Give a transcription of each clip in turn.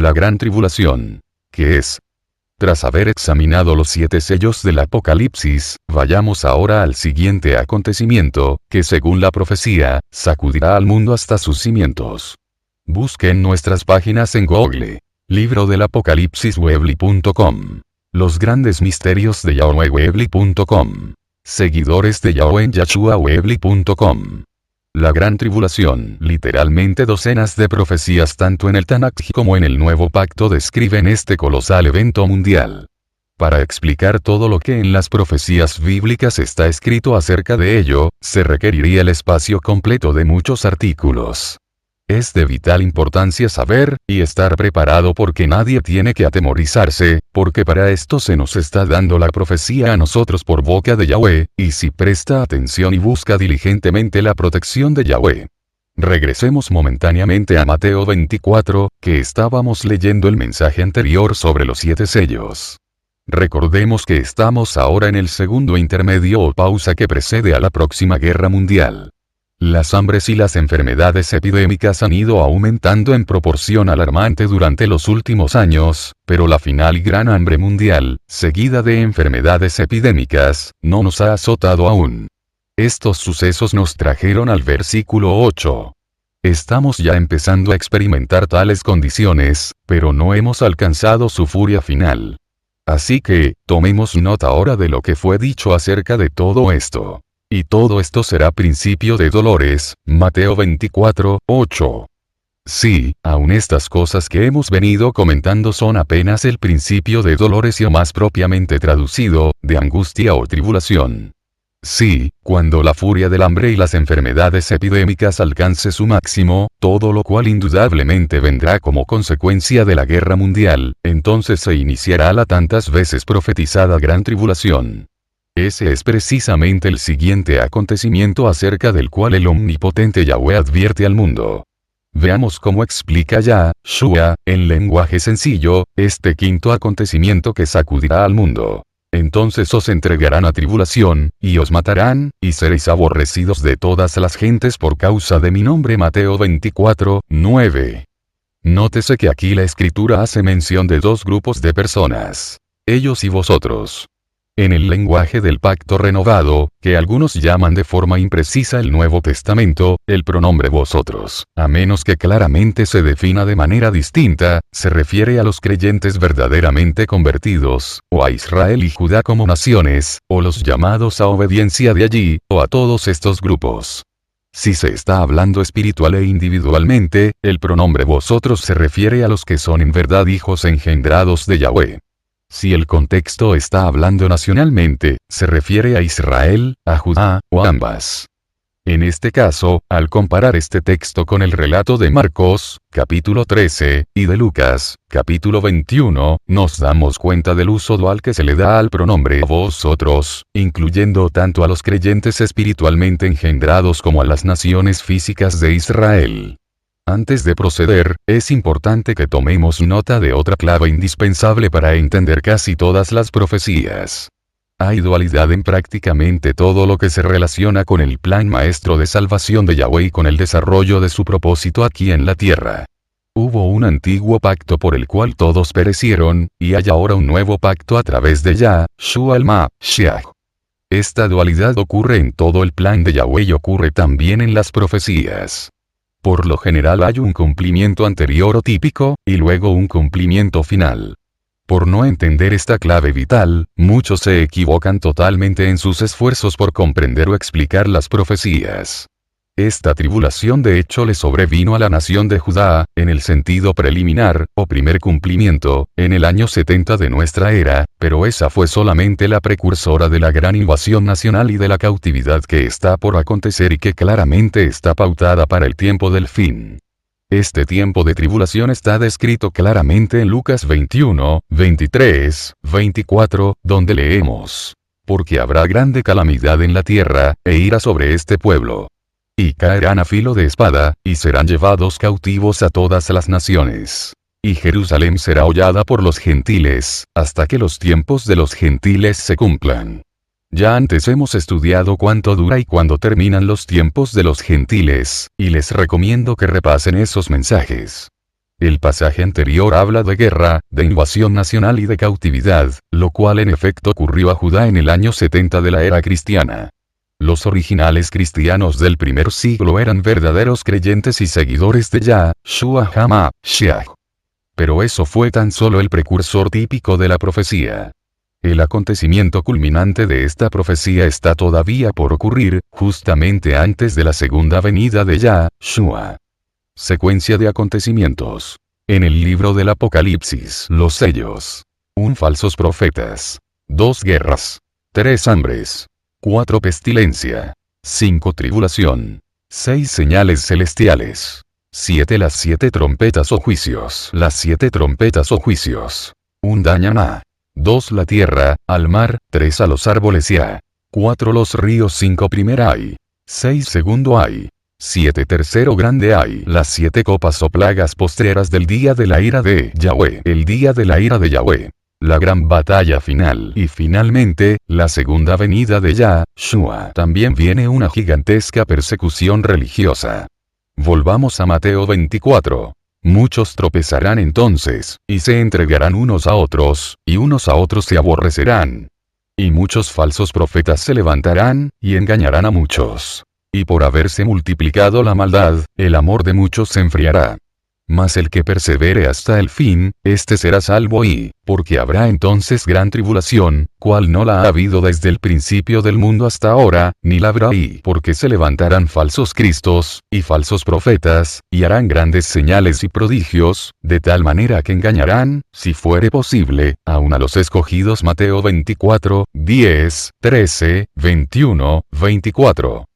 La gran tribulación. ¿Qué es? Tras haber examinado los 7 sellos del Apocalipsis, vayamos ahora al siguiente acontecimiento, que según la profecía, sacudirá al mundo hasta sus cimientos. Busquen nuestras páginas en Google. Libro del Apocalipsis Weebly.com. Los grandes misterios de Yahweh Weebly.com. Seguidores de Yahweh en Yahshua Weebly.com. La gran tribulación. Literalmente docenas de profecías tanto en el Tanakh como en el Nuevo Pacto describen este colosal evento mundial. Para explicar todo lo que en las profecías bíblicas está escrito acerca de ello, se requeriría el espacio completo de muchos artículos. Es de vital importancia saber, y estar preparado porque nadie tiene que atemorizarse, porque para esto se nos está dando la profecía a nosotros por boca de Yahweh, y si presta atención y busca diligentemente la protección de Yahweh. Regresemos momentáneamente a Mateo 24, que estábamos leyendo el mensaje anterior sobre los 7 sellos. Recordemos que estamos ahora en el segundo intermedio o pausa que precede a la próxima guerra mundial. Las hambres y las enfermedades epidémicas han ido aumentando en proporción alarmante durante los últimos años, pero la final gran hambre mundial, seguida de enfermedades epidémicas, no nos ha azotado aún. Estos sucesos nos trajeron al versículo 8. Estamos ya empezando a experimentar tales condiciones, pero no hemos alcanzado su furia final. Así que, tomemos nota ahora de lo que fue dicho acerca de todo esto. Y todo esto será principio de dolores, Mateo 24, 8. Sí, aun estas cosas que hemos venido comentando son apenas el principio de dolores y o más propiamente traducido, de angustia o tribulación. Sí, cuando la furia del hambre y las enfermedades epidémicas alcance su máximo, todo lo cual indudablemente vendrá como consecuencia de la guerra mundial, entonces se iniciará la tantas veces profetizada gran tribulación. Ese es precisamente el siguiente acontecimiento acerca del cual el omnipotente Yahweh advierte al mundo. Veamos cómo explica Yahshua, en lenguaje sencillo, este quinto acontecimiento que sacudirá al mundo. Entonces os entregarán a tribulación, y os matarán, y seréis aborrecidos de todas las gentes por causa de mi nombre. Mateo 24, 9. Nótese que aquí la escritura hace mención de 2 grupos de personas. Ellos y vosotros. En el lenguaje del pacto renovado, que algunos llaman de forma imprecisa el Nuevo Testamento, el pronombre vosotros, a menos que claramente se defina de manera distinta, se refiere a los creyentes verdaderamente convertidos, o a Israel y Judá como naciones, o los llamados a obediencia de allí, o a todos estos grupos. Si se está hablando espiritual e individualmente, el pronombre vosotros se refiere a los que son en verdad hijos engendrados de Yahweh. Si el contexto está hablando nacionalmente, se refiere a Israel, a Judá, o a ambas. En este caso, al comparar este texto con el relato de Marcos, capítulo 13, y de Lucas, capítulo 21, nos damos cuenta del uso dual que se le da al pronombre vosotros, incluyendo tanto a los creyentes espiritualmente engendrados como a las naciones físicas de Israel. Antes de proceder, es importante que tomemos nota de otra clave indispensable para entender casi todas las profecías. Hay dualidad en prácticamente todo lo que se relaciona con el plan maestro de salvación de Yahweh y con el desarrollo de su propósito aquí en la tierra. Hubo un antiguo pacto por el cual todos perecieron, y hay ahora un nuevo pacto a través de Yahshua el Mashiach. Esta dualidad ocurre en todo el plan de Yahweh y ocurre también en las profecías. Por lo general hay un cumplimiento anterior o típico, y luego un cumplimiento final. Por no entender esta clave vital, muchos se equivocan totalmente en sus esfuerzos por comprender o explicar las profecías. Esta tribulación de hecho le sobrevino a la nación de Judá, en el sentido preliminar, o primer cumplimiento, en el año 70 de nuestra era, pero esa fue solamente la precursora de la gran invasión nacional y de la cautividad que está por acontecer y que claramente está pautada para el tiempo del fin. Este tiempo de tribulación está descrito claramente en Lucas 21, 23, 24, donde leemos: porque habrá grande calamidad en la tierra, e ira sobre este pueblo. Y caerán a filo de espada, y serán llevados cautivos a todas las naciones. Y Jerusalén será hollada por los gentiles, hasta que los tiempos de los gentiles se cumplan. Ya antes hemos estudiado cuánto dura y cuándo terminan los tiempos de los gentiles, y les recomiendo que repasen esos mensajes. El pasaje anterior habla de guerra, de invasión nacional y de cautividad, lo cual en efecto ocurrió a Judá en el año 70 de la era cristiana. Los originales cristianos del primer siglo eran verdaderos creyentes y seguidores de Yahshua HaMashiach. Pero eso fue tan solo el precursor típico de la profecía. El acontecimiento culminante de esta profecía está todavía por ocurrir, justamente antes de la segunda venida de Yahshua. Secuencia de acontecimientos. En el libro del Apocalipsis, los sellos. 1 falsos profetas. 2 guerras. 3 hambres. 4 pestilencia. 5 tribulación. 6 señales celestiales. 7 las 7 trompetas o juicios. Las 7 trompetas o juicios. 1 dañaná. 2 la tierra, al mar, 3 a los árboles y a 4 los ríos, 5 primera hay. 6 segundo hay. 7 tercero grande hay. Las 7 copas o plagas postreras del día de la ira de Yahweh. El día de la ira de Yahweh. La gran batalla final. Y finalmente, la segunda venida de Yahshua. También viene una gigantesca persecución religiosa. Volvamos a Mateo 24. Muchos tropezarán entonces, y se entregarán unos a otros, y unos a otros se aborrecerán. Y muchos falsos profetas se levantarán, y engañarán a muchos. Y por haberse multiplicado la maldad, el amor de muchos se enfriará. Mas el que persevere hasta el fin, éste será salvo y, porque habrá entonces gran tribulación, cual no la ha habido desde el principio del mundo hasta ahora, ni la habrá y porque se levantarán falsos cristos, y falsos profetas, y harán grandes señales y prodigios, de tal manera que engañarán, si fuere posible, aun a los escogidos. Mateo 24, 10, 13, 21, 24.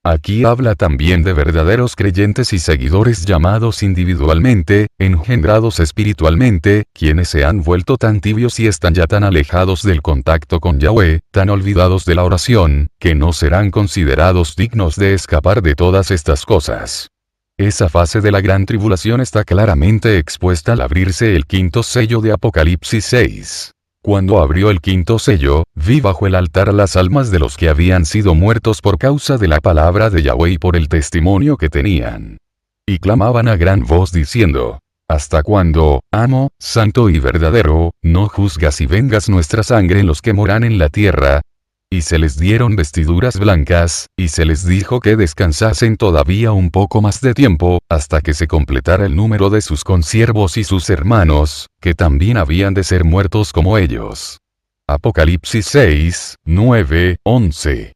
Aquí habla también de verdaderos creyentes y seguidores llamados individualmente, engendrados espiritualmente, quienes se han vuelto tan tibios y están ya tan alejados del contacto con Yahweh, tan olvidados de la oración, que no serán considerados dignos de escapar de todas estas cosas. Esa fase de la gran tribulación está claramente expuesta al abrirse el quinto sello de Apocalipsis 6. Cuando abrió el quinto sello, vi bajo el altar las almas de los que habían sido muertos por causa de la palabra de Yahweh y por el testimonio que tenían. Y clamaban a gran voz diciendo: ¿Hasta cuándo, amo, santo y verdadero, no juzgas y vengas nuestra sangre en los que moran en la tierra? Y se les dieron vestiduras blancas, y se les dijo que descansasen todavía un poco más de tiempo, hasta que se completara el número de sus consiervos y sus hermanos, que también habían de ser muertos como ellos. Apocalipsis 6, 9, 11.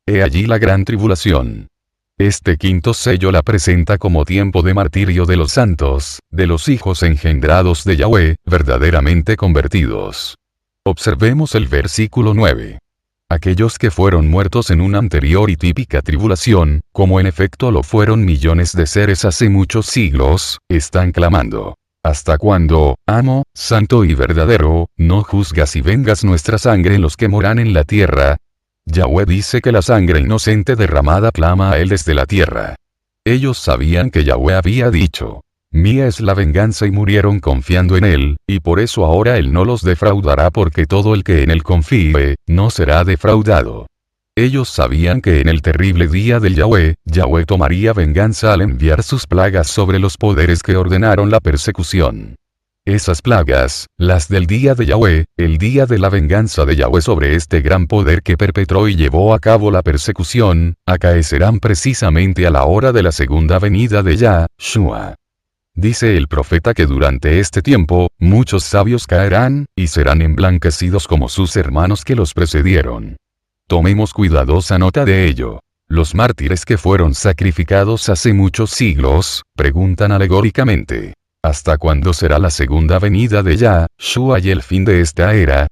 He allí la gran tribulación. Este quinto sello la presenta como tiempo de martirio de los santos, de los hijos engendrados de Yahweh, verdaderamente convertidos. Observemos el versículo 9. Aquellos que fueron muertos en una anterior y típica tribulación, como en efecto lo fueron millones de seres hace muchos siglos, están clamando: ¿Hasta cuándo, amo, santo y verdadero, no juzgas y vengas nuestra sangre en los que moran en la tierra? Yahweh dice que la sangre inocente derramada clama a él desde la tierra. Ellos sabían que Yahweh había dicho: mía es la venganza, y murieron confiando en él, y por eso ahora él no los defraudará, porque todo el que en él confíe, no será defraudado. Ellos sabían que en el terrible día del Yahweh, Yahweh tomaría venganza al enviar sus plagas sobre los poderes que ordenaron la persecución. Esas plagas, las del día de Yahweh, el día de la venganza de Yahweh sobre este gran poder que perpetró y llevó a cabo la persecución, acaecerán precisamente a la hora de la segunda venida de Yahshua. Dice el profeta que durante este tiempo, muchos sabios caerán, y serán emblanquecidos como sus hermanos que los precedieron. Tomemos cuidadosa nota de ello. Los mártires que fueron sacrificados hace muchos siglos, preguntan alegóricamente: ¿hasta cuándo será la segunda venida de Yahshua y el fin de esta era?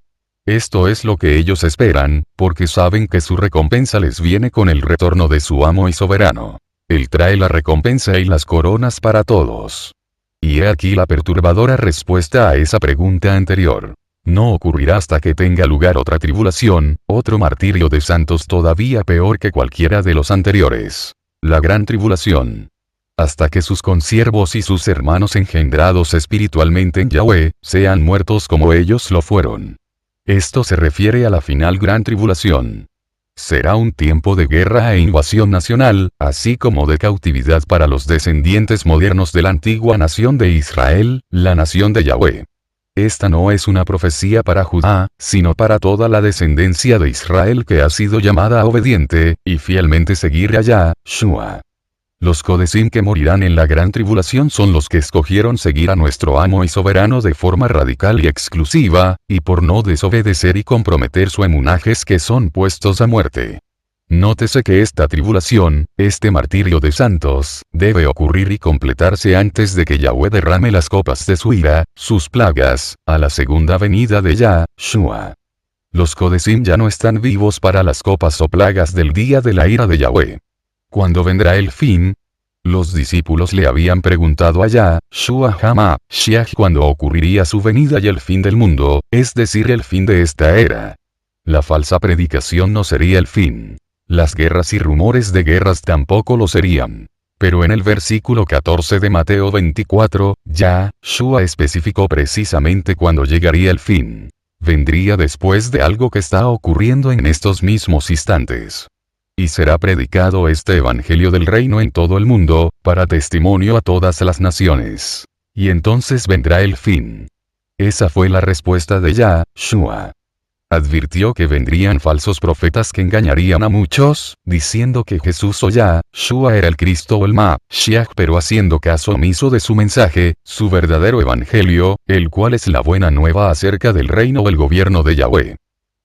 Esto es lo que ellos esperan, porque saben que su recompensa les viene con el retorno de su amo y soberano. Él trae la recompensa y las coronas para todos. Y he aquí la perturbadora respuesta a esa pregunta anterior. No ocurrirá hasta que tenga lugar otra tribulación, otro martirio de santos todavía peor que cualquiera de los anteriores. La gran tribulación. Hasta que sus consiervos y sus hermanos engendrados espiritualmente en Yahweh, sean muertos como ellos lo fueron. Esto se refiere a la final gran tribulación. Será un tiempo de guerra e invasión nacional, así como de cautividad para los descendientes modernos de la antigua nación de Israel, la nación de Yahweh. Esta no es una profecía para Judá, sino para toda la descendencia de Israel que ha sido llamada a obediente, y fielmente seguir a Yahshua. Los Kodesim que morirán en la gran tribulación son los que escogieron seguir a nuestro amo y soberano de forma radical y exclusiva, y por no desobedecer y comprometer su emunajes que son puestos a muerte. Nótese que esta tribulación, este martirio de santos, debe ocurrir y completarse antes de que Yahweh derrame las copas de su ira, sus plagas, a la segunda venida de Yahshua. Los Kodesim ya no están vivos para las copas o plagas del día de la ira de Yahweh. ¿Cuándo vendrá el fin? Los discípulos le habían preguntado a Yahshua HaMashiach cuándo ocurriría su venida y el fin del mundo, es decir, el fin de esta era. La falsa predicación no sería el fin. Las guerras y rumores de guerras tampoco lo serían. Pero en el versículo 14 de Mateo 24, Yahshua especificó precisamente cuándo llegaría el fin. Vendría después de algo que está ocurriendo en estos mismos instantes. Y será predicado este evangelio del reino en todo el mundo, para testimonio a todas las naciones. Y entonces vendrá el fin. Esa fue la respuesta de Yahshua. Advirtió que vendrían falsos profetas que engañarían a muchos, diciendo que Jesús o Yahshua era el Cristo o el Mashiach, pero haciendo caso omiso de su mensaje, su verdadero evangelio, el cual es la buena nueva acerca del reino o el gobierno de Yahweh.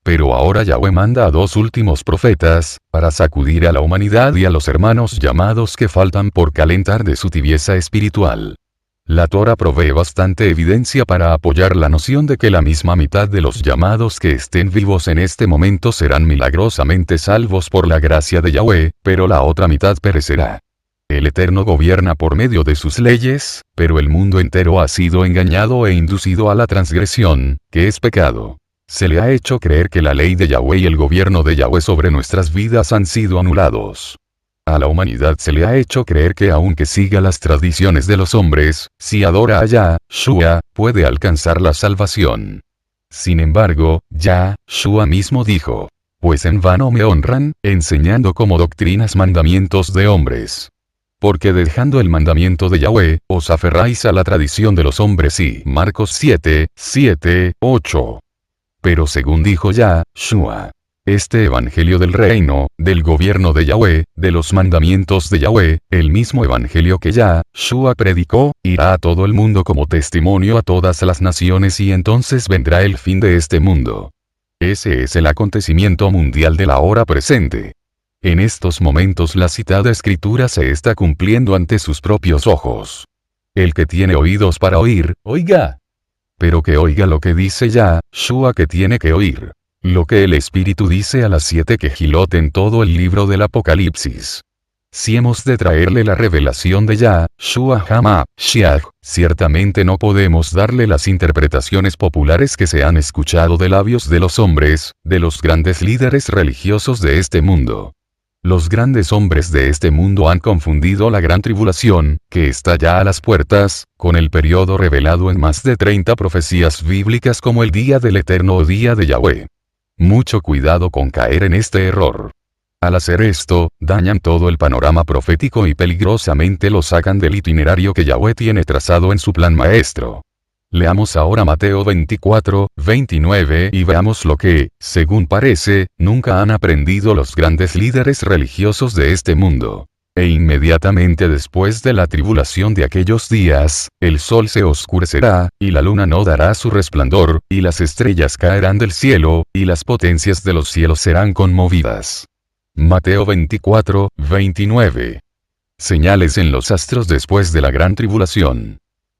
Pero ahora Yahweh manda a dos últimos profetas, para sacudir a la humanidad y a los hermanos llamados que faltan por calentar de su tibieza espiritual. La Torah provee bastante evidencia para apoyar la noción de que la misma mitad de los llamados que estén vivos en este momento serán milagrosamente salvos por la gracia de Yahweh, pero la otra mitad perecerá. El Eterno gobierna por medio de sus leyes, pero el mundo entero ha sido engañado e inducido a la transgresión, que es pecado. Se le ha hecho creer que la ley de Yahweh y el gobierno de Yahweh sobre nuestras vidas han sido anulados. A la humanidad se le ha hecho creer que aunque siga las tradiciones de los hombres, si adora a Yahshua, puede alcanzar la salvación. Sin embargo, Yahshua mismo dijo, pues en vano me honran, enseñando como doctrinas mandamientos de hombres. Porque dejando el mandamiento de Yahweh, os aferráis a la tradición de los hombres y Marcos 7, 8. Pero según dijo Yahshua, este evangelio del reino, del gobierno de Yahweh, de los mandamientos de Yahweh, el mismo evangelio que Yahshua predicó, irá a todo el mundo como testimonio a todas las naciones y entonces vendrá el fin de este mundo. Ese es el acontecimiento mundial de la hora presente. En estos momentos la citada escritura se está cumpliendo ante sus propios ojos. El que tiene oídos para oír, oiga. Pero que oiga lo que dice Yahshua que tiene que oír. Lo que el Espíritu dice a las 7 quejilot en todo el libro del Apocalipsis. Si hemos de traerle la revelación de Yahshua HaMashiach, ciertamente no podemos darle las interpretaciones populares que se han escuchado de labios de los hombres, de los grandes líderes religiosos de este mundo. Los grandes hombres de este mundo han confundido la gran tribulación, que está ya a las puertas, con el periodo revelado en más de 30 profecías bíblicas como el día del eterno o día de Yahweh. Mucho cuidado con caer en este error. Al hacer esto, dañan todo el panorama profético y peligrosamente lo sacan del itinerario que Yahweh tiene trazado en su plan maestro. Leamos ahora Mateo 24, 29 y veamos lo que, según parece, nunca han aprendido los grandes líderes religiosos de este mundo. E inmediatamente después de la tribulación de aquellos días, el sol se oscurecerá, y la luna no dará su resplandor, y las estrellas caerán del cielo, y las potencias de los cielos serán conmovidas. Mateo 24, 29. Señales en los astros después de la gran tribulación.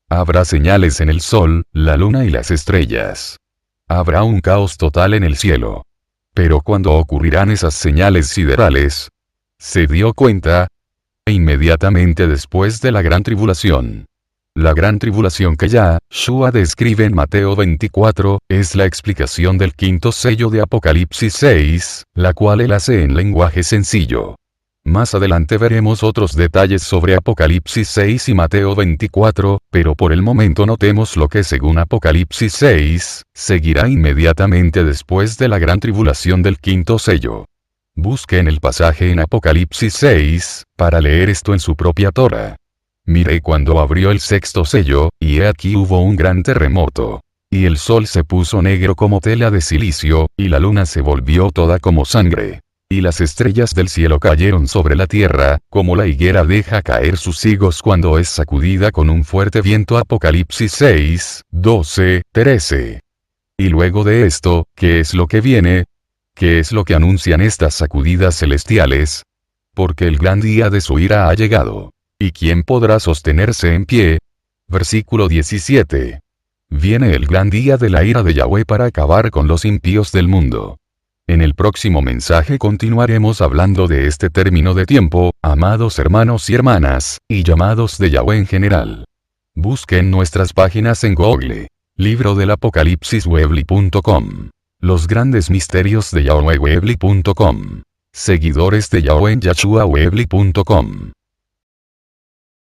Habrá señales en el sol, la luna y las estrellas. Habrá un caos total en el cielo. Pero cuando ocurrirán esas señales siderales, se dio cuenta, inmediatamente después de la gran tribulación. La gran tribulación que Yahshua describe en Mateo 24, es la explicación del quinto sello de Apocalipsis 6, la cual él hace en lenguaje sencillo. Más adelante veremos otros detalles sobre Apocalipsis 6 y Mateo 24, pero por el momento notemos lo que según Apocalipsis 6, seguirá inmediatamente después de la gran tribulación del quinto sello. Busquen el pasaje en Apocalipsis 6, para leer esto en su propia Torá. Miré cuando abrió el sexto sello, y he aquí hubo un gran terremoto. Y el sol se puso negro como tela de silicio, y la luna se volvió toda como sangre. Y las estrellas del cielo cayeron sobre la tierra, como la higuera deja caer sus higos cuando es sacudida con un fuerte viento. Apocalipsis 6, 12, 13. Y luego de esto, ¿qué es lo que viene? ¿Qué es lo que anuncian estas sacudidas celestiales? Porque el gran día de su ira ha llegado. ¿Y quién podrá sostenerse en pie? Versículo 17. Viene el gran día de la ira de Yahweh para acabar con los impíos del mundo. En el próximo mensaje continuaremos hablando de este término de tiempo, amados hermanos y hermanas, y llamados de Yahweh en general. Busquen nuestras páginas en Google. Libro del Apocalipsis Weebly.com. Los grandes misterios de Yahweh Weebly.com. Seguidores de Yahweh en Yahshua Weebly.com.